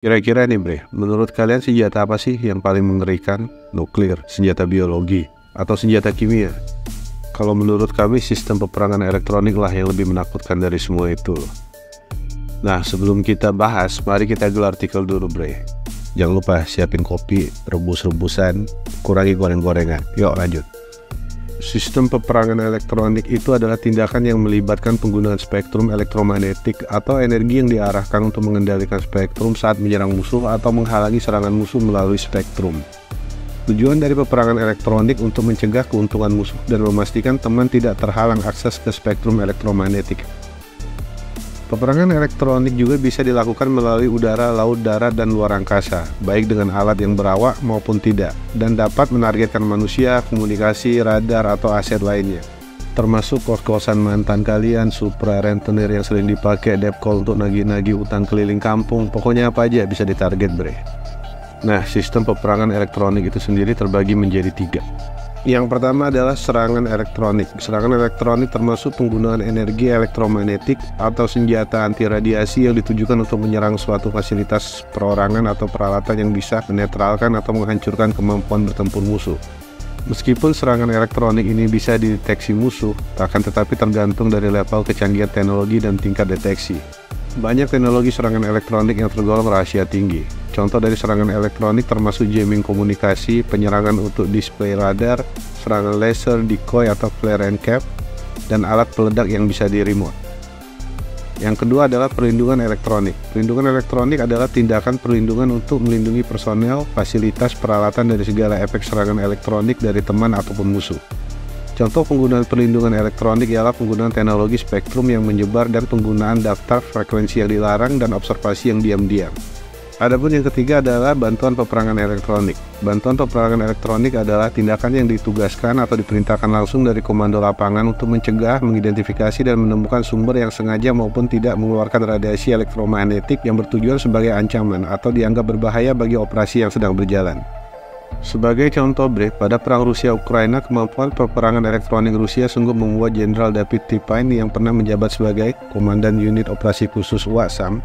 Kira-kira nih bre, menurut kalian senjata apa sih yang paling mengerikan? Nuklir, senjata biologi, atau senjata kimia? Kalau menurut kami sistem peperangan elektronik lah yang lebih menakutkan dari semua itu. Nah sebelum kita bahas, mari kita gelar artikel dulu bre. Jangan lupa siapin kopi, rebus-rebusan, kurangi goreng-gorengan. Yuk lanjut. Sistem peperangan elektronik itu adalah tindakan yang melibatkan penggunaan spektrum elektromagnetik atau energi yang diarahkan untuk mengendalikan spektrum saat menyerang musuh atau menghalangi serangan musuh melalui spektrum. Tujuan dari peperangan elektronik untuk mencegah keuntungan musuh dan memastikan teman tidak terhalang akses ke spektrum elektromagnetik. Peperangan elektronik juga bisa dilakukan melalui udara, laut, darat, dan luar angkasa, baik dengan alat yang berawak maupun tidak, dan dapat menargetkan manusia, komunikasi, radar, atau aset lainnya. Termasuk kos-kosan mantan kalian, Supra, rentenir yang sering dipakai debt call untuk nagih-nagih utang keliling kampung, pokoknya apa aja bisa ditarget bre. Nah, sistem peperangan elektronik itu sendiri terbagi menjadi 3. Yang pertama adalah serangan elektronik. Serangan elektronik termasuk penggunaan energi elektromagnetik atau senjata anti radiasi yang ditujukan untuk menyerang suatu fasilitas perorangan atau peralatan yang bisa menetralkan atau menghancurkan kemampuan bertempur musuh. Meskipun serangan elektronik ini bisa dideteksi musuh, akan tetapi tergantung dari level kecanggihan teknologi dan tingkat deteksi. Banyak teknologi serangan elektronik yang tergolong rahasia tinggi. Contoh dari serangan elektronik termasuk jamming komunikasi, penyerangan untuk display radar, serangan laser, decoy atau flare and cap, dan alat peledak yang bisa di remote. Yang kedua adalah perlindungan elektronik. Perlindungan elektronik adalah tindakan perlindungan untuk melindungi personel, fasilitas, peralatan dari segala efek serangan elektronik dari teman ataupun musuh. Contoh penggunaan perlindungan elektronik ialah penggunaan teknologi spektrum yang menyebar dan penggunaan daftar frekuensi yang dilarang dan observasi yang diam-diam. Adapun yang ketiga adalah bantuan peperangan elektronik. Bantuan peperangan elektronik adalah tindakan yang ditugaskan atau diperintahkan langsung dari komando lapangan untuk mencegah, mengidentifikasi, dan menemukan sumber yang sengaja maupun tidak mengeluarkan radiasi elektromagnetik yang bertujuan sebagai ancaman atau dianggap berbahaya bagi operasi yang sedang berjalan. Sebagai contoh bre, pada perang Rusia-Ukraina, kemampuan peperangan elektronik Rusia sungguh membuat Jenderal David Tipine yang pernah menjabat sebagai Komandan Unit Operasi Khusus Warsam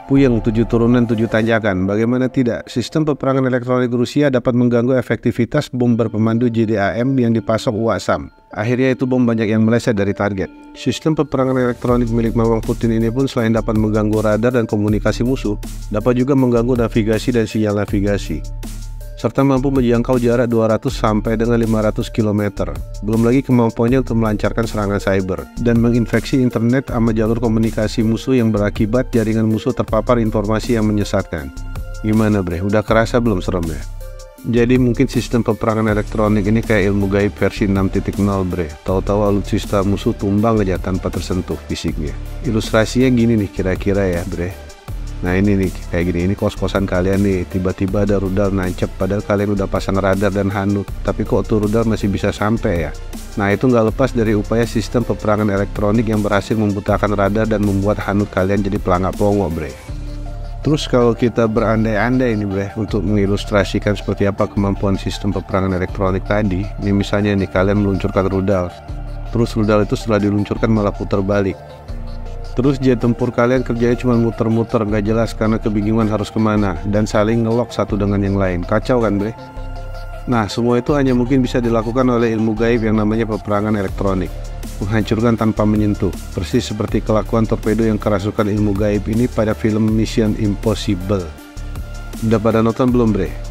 puyeng 7 turunan 7 tanjakan. Bagaimana tidak, sistem peperangan elektronik Rusia dapat mengganggu efektivitas bom berpemandu JDAM yang dipasok Warsam. Akhirnya itu bom banyak yang meleset dari target. Sistem peperangan elektronik milik Mamang Putin ini pun selain dapat mengganggu radar dan komunikasi musuh, dapat juga mengganggu navigasi dan sinyal navigasi, serta mampu menjangkau jarak 200 sampai dengan 500 km. Belum lagi kemampuannya untuk melancarkan serangan cyber dan menginfeksi internet sama jalur komunikasi musuh yang berakibat jaringan musuh terpapar informasi yang menyesatkan. Gimana bre, udah kerasa belum seremnya? Jadi mungkin sistem peperangan elektronik ini kayak ilmu gaib versi 6.0 bre. Tahu-tahu alutsista musuh tumbang aja tanpa tersentuh fisiknya. Ilustrasinya gini nih kira-kira ya bre. Nah ini nih kayak gini, ini kos-kosan kalian nih, tiba-tiba ada rudal nancep padahal kalian udah pasang radar dan hanut, tapi kok tuh rudal masih bisa sampai ya. Nah itu nggak lepas dari upaya sistem peperangan elektronik yang berhasil membutakan radar dan membuat hanut kalian jadi pelangak pongo bre. Terus kalau kita berandai-andai ini bre, untuk mengilustrasikan seperti apa kemampuan sistem peperangan elektronik tadi, ini misalnya nih kalian meluncurkan rudal, terus rudal itu setelah diluncurkan malah putar balik. Terus jet tempur kalian kerjanya cuma muter-muter gak jelas karena kebingungan harus kemana dan saling ngelok satu dengan yang lain. Kacau kan bre? Nah semua itu hanya mungkin bisa dilakukan oleh ilmu gaib yang namanya peperangan elektronik. Menghancurkan tanpa menyentuh, persis seperti kelakuan torpedo yang kerasukan ilmu gaib ini pada film Mission Impossible. Udah pada nonton belum bre?